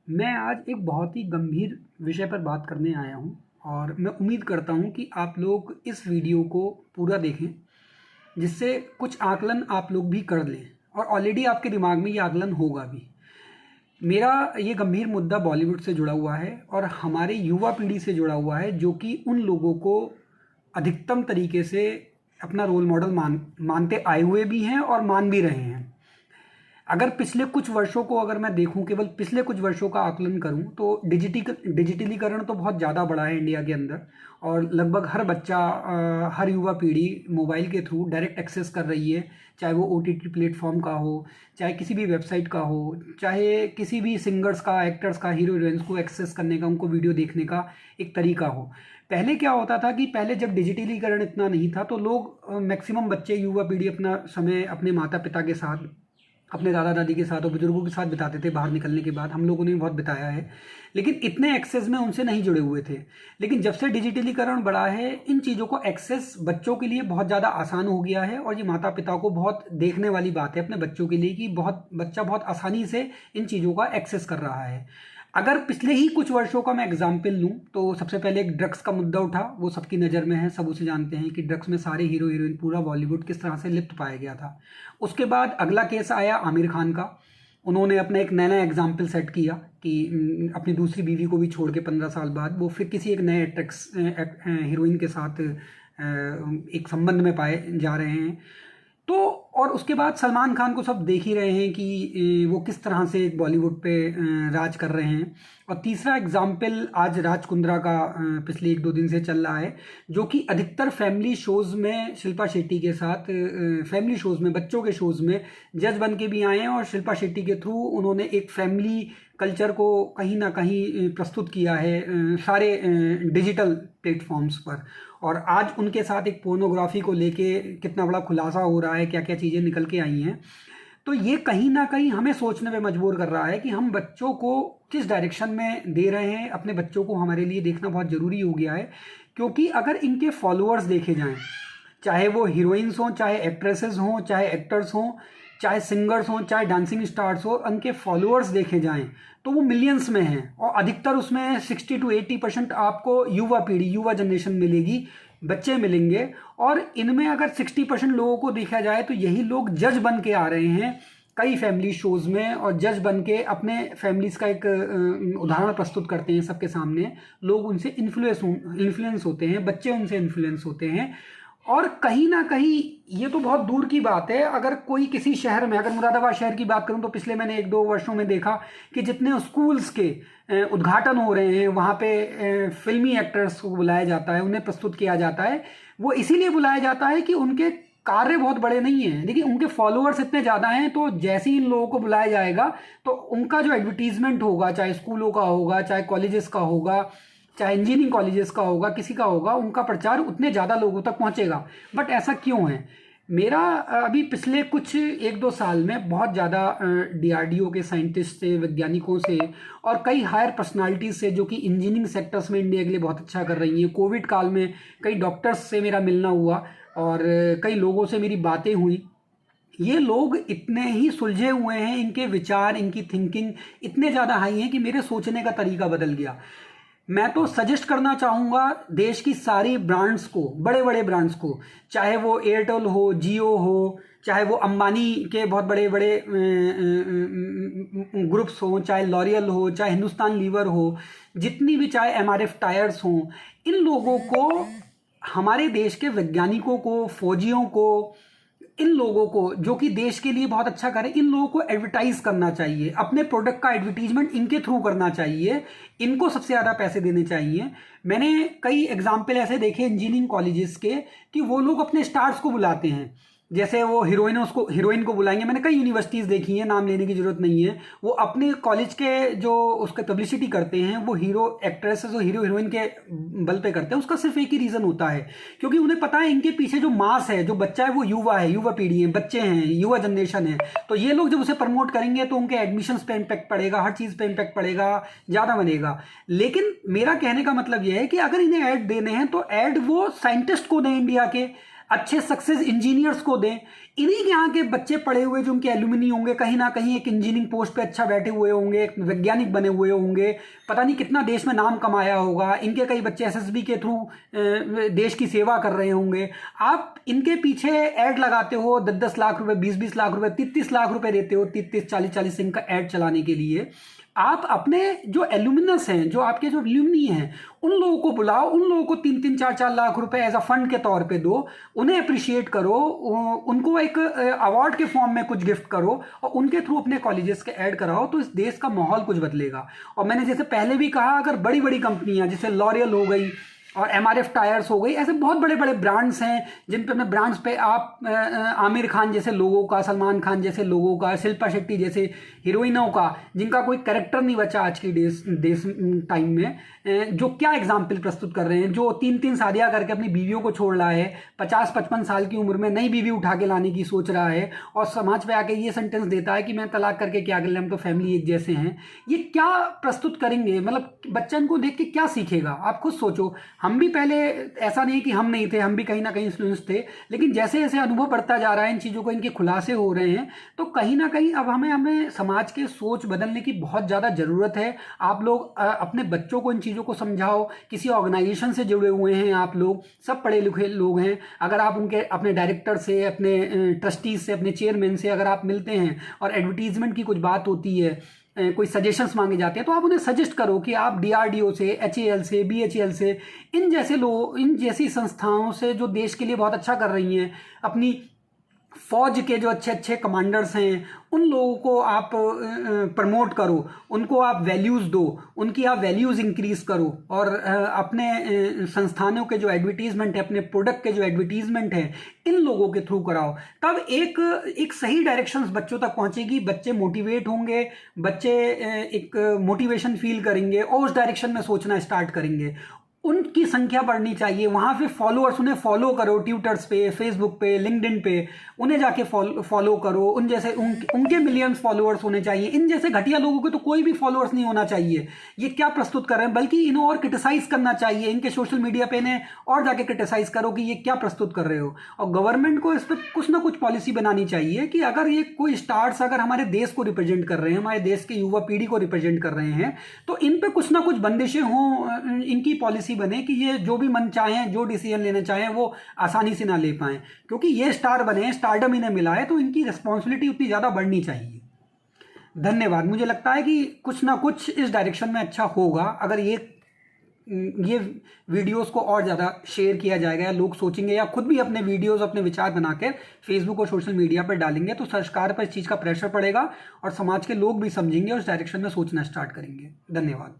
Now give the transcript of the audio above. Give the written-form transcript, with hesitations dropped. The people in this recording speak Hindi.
मैं आज एक बहुत ही गंभीर विषय पर बात करने आया हूँ और मैं उम्मीद करता हूँ कि आप लोग इस वीडियो को पूरा देखें, जिससे कुछ आकलन आप लोग भी कर लें और ऑलरेडी आपके दिमाग में ये आकलन होगा भी। मेरा ये गंभीर मुद्दा बॉलीवुड से जुड़ा हुआ है और हमारे युवा पीढ़ी से जुड़ा हुआ है, जो कि उन लोगों को अधिकतम तरीके से अपना रोल मॉडल मानते आए हुए भी हैं और मान भी रहे हैं। अगर पिछले कुछ वर्षों को अगर मैं देखूं, केवल पिछले कुछ वर्षों का आकलन करूं, तो डिजिटलीकरण तो बहुत ज़्यादा बढ़ा है इंडिया के अंदर और लगभग हर बच्चा, हर युवा पीढ़ी मोबाइल के थ्रू डायरेक्ट एक्सेस कर रही है। चाहे वो ओटीटी प्लेटफॉर्म का हो, चाहे किसी भी वेबसाइट का हो, चाहे किसी भी सिंगर्स का, एक्टर्स का, हीरो हीरोइंस को एक्सेस करने का, उनको वीडियो देखने का एक तरीका हो। पहले क्या होता था कि पहले जब डिजिटलीकरण इतना नहीं था तो लोग, मैक्सिमम बच्चे, युवा पीढ़ी अपना समय अपने माता पिता के साथ, अपने दादा दादी के साथ और बुजुर्गों के साथ बिताते थे। बाहर निकलने के बाद हम लोगों ने भी बहुत बिताया है, लेकिन इतने एक्सेस में उनसे नहीं जुड़े हुए थे। लेकिन जब से डिजिटलीकरण बढ़ा है, इन चीज़ों को एक्सेस बच्चों के लिए बहुत ज़्यादा आसान हो गया है और ये माता पिता को बहुत देखने वाली बात है अपने बच्चों के लिए कि बच्चा बहुत आसानी से इन चीज़ों का एक्सेस कर रहा है। अगर पिछले ही कुछ वर्षों का मैं एग्जाम्पल लूँ तो सबसे पहले एक ड्रग्स का मुद्दा उठा। वो सबकी नज़र में है, सब उसे जानते हैं कि ड्रग्स में सारे हीरो हीरोइन, पूरा बॉलीवुड किस तरह से लिप्त पाया गया था। उसके बाद अगला केस आया आमिर खान का। उन्होंने अपना एक नया एग्जाम्पल सेट किया कि अपनी दूसरी बीवी को भी छोड़ के 15 साल बाद वो फिर किसी एक नए हीरोइन के साथ एक संबंध में पाए जा रहे हैं। तो और उसके बाद सलमान खान को सब देख ही रहे हैं कि वो किस तरह से बॉलीवुड पे राज कर रहे हैं। और तीसरा एग्जाम्पल आज राज कुंद्रा का पिछले 1-2 दिन से चल रहा है, जो कि अधिकतर फैमिली शोज़ में शिल्पा शेट्टी के साथ, फैमिली शोज़ में, बच्चों के शोज़ में जज बन के भी आए हैं और शिल्पा शेट्टी के थ्रू उन्होंने एक फैमिली कल्चर को कहीं ना कहीं प्रस्तुत किया है सारे डिजिटल प्लेटफॉर्म्स पर। और आज उनके साथ एक पोर्नोग्राफी को लेके कितना बड़ा खुलासा हो रहा है, क्या क्या चीज़ें निकल के आई हैं। तो ये कहीं ना कहीं हमें सोचने पे मजबूर कर रहा है कि हम बच्चों को किस डायरेक्शन में दे रहे हैं। अपने बच्चों को हमारे लिए देखना बहुत ज़रूरी हो गया है, क्योंकि अगर इनके फॉलोअर्स देखे जाएं, चाहे वो हीरोइंस हों, चाहे एक्ट्रेसेस हों, चाहे एक्टर्स हों, चाहे सिंगर्स हों, चाहे डांसिंग स्टार्स हो, उनके फॉलोअर्स देखे जाएं तो वो मिलियंस में हैं और अधिकतर उसमें 60 to 80% आपको युवा पीढ़ी, युवा जनरेशन मिलेगी, बच्चे मिलेंगे। और इनमें अगर 60% लोगों को देखा जाए तो यही लोग जज बन के आ रहे हैं कई फैमिली शोज़ में और जज बन के अपने फैमिलीज़ का एक उदाहरण प्रस्तुत करते हैं सबके सामने। लोग उनसे इन्फ्लुएंस होते हैं, बच्चे उनसे इन्फ्लुएंस होते हैं। और कहीं ना कहीं ये तो बहुत दूर की बात है, अगर कोई किसी शहर में, अगर मुरादाबाद शहर की बात करूं तो पिछले मैंने 1-2 वर्षों में देखा कि जितने स्कूल्स के उद्घाटन हो रहे हैं वहाँ पे फिल्मी एक्टर्स को बुलाया जाता है, उन्हें प्रस्तुत किया जाता है। वो इसीलिए बुलाया जाता है कि उनके कार्य बहुत बड़े नहीं हैं, लेकिन उनके फॉलोअर्स इतने ज़्यादा हैं, तो जैसे ही इन लोगों को बुलाया जाएगा तो उनका जो एडवर्टीजमेंट होगा, चाहे स्कूलों का होगा, चाहे कॉलेजेस का होगा, चाहे इंजीनियरिंग कॉलेजेस का होगा, किसी का होगा, उनका प्रचार उतने ज़्यादा लोगों तक पहुंचेगा। बट ऐसा क्यों है? मेरा अभी पिछले कुछ 1-2 साल में बहुत ज़्यादा डीआरडीओ के साइंटिस्ट से, वैज्ञानिकों से और कई हायर पर्सनालिटीज से जो कि इंजीनियरिंग सेक्टर्स में इंडिया के लिए बहुत अच्छा कर रही हैं। कोविड काल में कई डॉक्टर्स से मेरा मिलना हुआ और कई लोगों से मेरी बातें हुई। ये लोग इतने ही सुलझे हुए हैं, इनके विचार, इनकी थिंकिंग इतने ज़्यादा हाई हैं कि मेरे सोचने का तरीका बदल गया। मैं तो सजेस्ट करना चाहूँगा देश की सारी ब्रांड्स को, बड़े बड़े ब्रांड्स को, चाहे वो एयरटेल हो, जियो हो, चाहे वो अंबानी के बहुत बड़े बड़े ग्रुप्स हों, चाहे लॉरियल हो, चाहे हिंदुस्तान लीवर हो, जितनी भी, चाहे एमआरएफ टायर्स हों, इन लोगों को, हमारे देश के वैज्ञानिकों को, फौजियों को, इन लोगों को जो कि देश के लिए बहुत अच्छा करें, इन लोगों को एडवर्टाइज करना चाहिए, अपने प्रोडक्ट का एडवर्टीजमेंट इनके थ्रू करना चाहिए, इनको सबसे ज़्यादा पैसे देने चाहिए। मैंने कई एग्जाम्पल ऐसे देखे इंजीनियरिंग कॉलेजेस के कि वो लोग अपने स्टार्स को बुलाते हैं, जैसे वो हीरोइन को बुलाएंगे। मैंने कई यूनिवर्सिटीज़ देखी हैं, नाम लेने की जरूरत नहीं है। वो अपने कॉलेज के जो उसका पब्लिसिटी करते हैं, वो हीरो एक्ट्रेसेस और हीरो हीरोइन के बल पे करते हैं। उसका सिर्फ एक ही रीज़न होता है, क्योंकि उन्हें पता है इनके पीछे जो मास है, जो बच्चा है, वो युवा है, युवा पीढ़ी है, बच्चे हैं, युवा जनरेशन है। तो ये लोग जब उसे प्रमोट करेंगे तो उनके एडमिशन्स पे इम्पैक्ट पड़ेगा, हर चीज़ पे इम्पैक्ट पड़ेगा, ज़्यादा बनेगा। लेकिन मेरा कहने का मतलब यह है कि अगर इन्हें ऐड देने हैं तो ऐड वो साइंटिस्ट को दें इंडिया के, अच्छे सक्सेस इंजीनियर्स को दें। इन्हीं के यहाँ के बच्चे पढ़े हुए जो उनके एल्यूमिनी होंगे, कहीं ना कहीं एक इंजीनियरिंग पोस्ट पे अच्छा बैठे हुए होंगे, एक वैज्ञानिक बने हुए होंगे, पता नहीं कितना देश में नाम कमाया होगा, इनके कई बच्चे एसएसबी के थ्रू देश की सेवा कर रहे होंगे। आप इनके पीछे ऐड लगाते हो 10-10 लाख रुपए, 20-20 लाख रुपए, 30-30 लाख रुपए देते हो, 30-30, 40-40 सिंह का ऐड चलाने के लिए। आप अपने जो एल्यूमिनस हैं, जो आपके जो एल्यूमिनी हैं, उन लोगों को बुलाओ, उन लोगों को 3-3, 4-4 लाख रुपए एज अ फंड के तौर पे दो, उन्हें अप्रिशिएट करो, उनको एक अवार्ड के फॉर्म में कुछ गिफ्ट करो और उनके थ्रू अपने कॉलेजेस के ऐड कराओ, तो इस देश का माहौल कुछ बदलेगा। और मैंने जैसे पहले भी कहा, अगर बड़ी बड़ी कंपनियां जैसे लॉरियल हो गई और एमआरएफ टायर्स हो गई, ऐसे बहुत बड़े बड़े ब्रांड्स हैं जिन पे अपने ब्रांड्स पे आप आमिर खान जैसे लोगों का, सलमान खान जैसे लोगों का, शिल्पा शेट्टी जैसे हीरोइनों का, जिनका कोई कैरेक्टर नहीं बचा आज की देश टाइम में, जो क्या एग्जाम्पल प्रस्तुत कर रहे हैं, जो 3-3 शादियां करके अपनी बीवियों को छोड़ रहा है, 50-55 साल की उम्र में नई बीवी उठा के लाने की सोच रहा है और समाज पे आके ये सेंटेंस देता है कि मैं तलाक करके क्या कर ले, हम तो फैमिली एक जैसे हैं। ये क्या प्रस्तुत करेंगे? मतलब बच्चा इनको देख के क्या सीखेगा? आप खुद सोचो। हम भी पहले, ऐसा नहीं कि हम नहीं थे, हम भी कहीं ना कहीं इन्फ्लुएंस थे, लेकिन जैसे जैसे अनुभव बढ़ता जा रहा है, इन चीज़ों को, इनके खुलासे हो रहे हैं, तो कहीं ना कहीं अब हमें समाज के सोच बदलने की बहुत ज़्यादा ज़रूरत है। आप लोग अपने बच्चों को इन चीज़ों को समझाओ। किसी ऑर्गेनाइजेशन से जुड़े हुए हैं आप लोग, सब पढ़े लिखे लोग हैं, अगर आप उनके अपने डायरेक्टर से, अपने ट्रस्टीज से, अपने चेयरमैन से अगर आप मिलते हैं और एडवर्टीजमेंट की कुछ बात होती है, कोई सजेशंस मांगे जाते हैं, तो आप उन्हें सजेस्ट करो कि आप डीआरडीओ से, एचएएल से, बीएचईएल से, इन जैसे लोग, इन जैसी संस्थाओं से जो देश के लिए बहुत अच्छा कर रही हैं, अपनी फौज के जो अच्छे अच्छे कमांडर्स हैं, उन लोगों को आप प्रमोट करो, उनको आप वैल्यूज़ दो, उनकी आप वैल्यूज़ इंक्रीज करो और अपने संस्थानों के जो एडवर्टीजमेंट है, अपने प्रोडक्ट के जो एडवर्टीजमेंट है, इन लोगों के थ्रू कराओ। तब एक सही डायरेक्शंस बच्चों तक पहुंचेगी, बच्चे मोटिवेट होंगे, बच्चे एक मोटिवेशन फील करेंगे और उस डायरेक्शन में सोचना स्टार्ट करेंगे। उनकी संख्या बढ़नी चाहिए, वहाँ पे फॉलोअर्स, उन्हें फॉलो करो ट्विटर्स पे, फेसबुक पे, लिंक्डइन पे, उन्हें जाके फॉलो करो। उन जैसे उनके मिलियंस फॉलोअर्स होने चाहिए। इन जैसे घटिया लोगों के तो कोई भी फॉलोअर्स नहीं होना चाहिए। ये क्या प्रस्तुत कर रहे हैं, बल्कि इन्हें और क्रिटिसाइज करना चाहिए। इनके सोशल मीडिया पे इन्हें और जाके क्रिटिसाइज करो कि ये क्या प्रस्तुत कर रहे हो। और गवर्नमेंट को इस पर कुछ ना कुछ पॉलिसी बनानी चाहिए कि अगर ये कोई स्टार्स अगर हमारे देश को रिप्रेजेंट कर रहे हैं, हमारे देश के युवा पीढ़ी को रिप्रेजेंट कर रहे हैं, तो इन पे कुछ ना कुछ बंदिशें हों, इनकी पॉलिसी बने कि ये जो भी मन चाहें, जो डिसीजन लेना चाहें, वो आसानी से ना ले पाएं। क्योंकि ये स्टार बने, स्टारडम इन्हें मिला है, तो इनकी रिस्पॉन्सिबिलिटी उतनी ज़्यादा बढ़नी चाहिए। धन्यवाद। मुझे लगता है कि कुछ ना कुछ इस डायरेक्शन में अच्छा होगा अगर ये वीडियोस को और ज़्यादा शेयर किया जाएगा, या लोग सोचेंगे या खुद भी अपने वीडियोस, अपने विचार बनाकर फेसबुक और सोशल मीडिया पर डालेंगे, तो सरकार पर इस चीज़ का प्रेशर पड़ेगा और समाज के लोग भी समझेंगे और उस डायरेक्शन में सोचना स्टार्ट करेंगे। धन्यवाद।